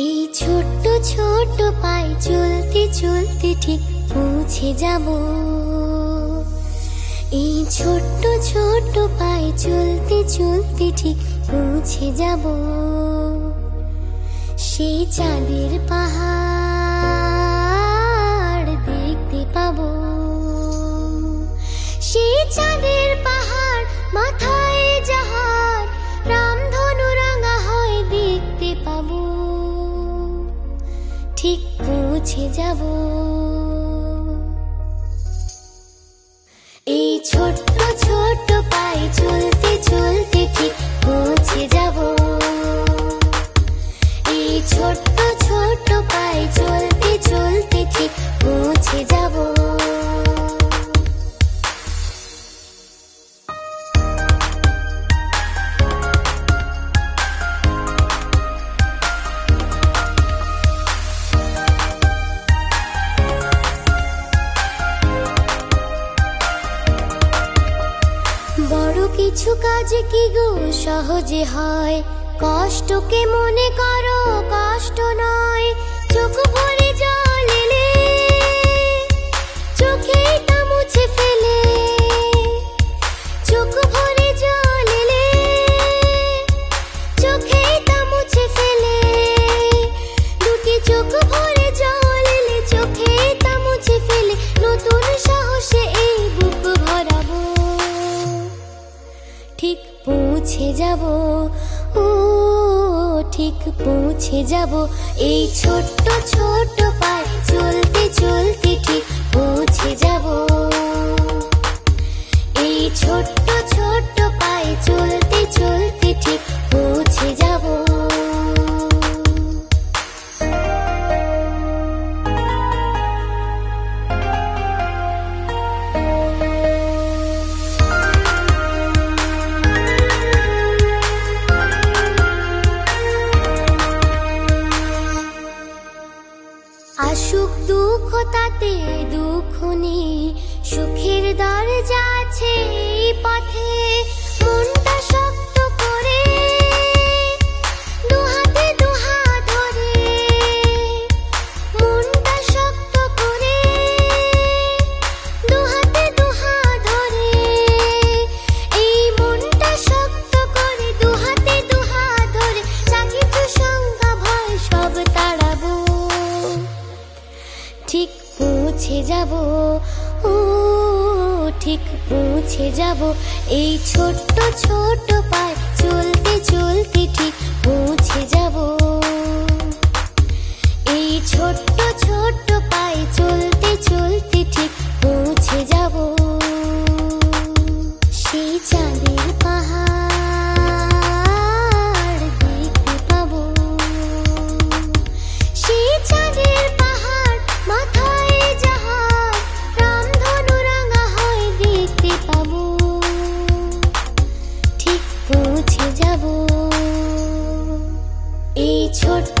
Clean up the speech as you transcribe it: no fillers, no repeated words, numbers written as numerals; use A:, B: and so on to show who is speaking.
A: এই ছোট্ট ছোট্ট পায়ে চলতে চলতে ঠিক পৌঁছে যাব। এই ছোট্ট ছোট্ট পায়ে চলতে চলতে ঠিক পৌঁছে যাব। সেই চাঁদের পাহাড় দেখতে পাবো। সেই চাঁদের পাহাড় মাথায় যাহার রামধনু রাঙা হয় দেখতে পাবো। ঠিক পৌঁছে যাব। এই ছোট্ট ছোট্ট পায়ে চলতে চলতে ঠিক পৌঁছে যাব। এই ছোট্ট ছোট্ট পায়ে চলতে চলতে ঠিক পৌঁছে যাব। বড় কিছু কাজ কি গো সহজে হয়, কষ্টকে মনে করো কষ্ট নয়। চোখ ভরে জল এলে চোখেটা মুছে ফেলে। চোখ ভরে জল এলে চোখেটা মুছে ফেলে। দুটি চোখ ভরে জল এলে চোখেটা মুছে ফেলে। নতুন সাহসে এই বুক ভরাবো। ঠিক পৌঁছে যাব, ও ঠিক পৌঁছে যাব। এই ছোট্ট ছোট্ট পায়ে চলতে চলতে ঠিক পৌঁছে যাব। এই ছোট্ট ছোট্ট পায়ে চলতে চলতে ঠিক পৌঁছে যাব। আসুক দুঃখ তাতে দুঃখ নেই, সুখের দরজা আছে এই পথে। মনটা শক্ত করে দুহাতে দুহাত ধরে। মনটা শক্ত করে দুহাতে দুহাত ধরে। এই মনটা শক্ত করে দুহাতে দুহাত ধরে। যা কিছু শঙ্কা ভয় সব তাড়াবো। ঠিক পৌঁছে যাব, ও ঠিক পৌঁছে যাব। এই ছোট্ট ছোট্ট পায়ে চলতে চলতে ঠিক পৌঁছে যাব। এই ছোট্ট ছোট্ট পায়ে চলতে চলতে ঠিক পৌঁছে যাব। সেই চাঁদের পাহাড় দেখতে পাবো। সেই চাঁদের পাহাড় মাথায় যাহার রামধনু রাঙা হয় দেখতে পাবো। ঠিক পৌঁছে যাব। এই ছোট্ট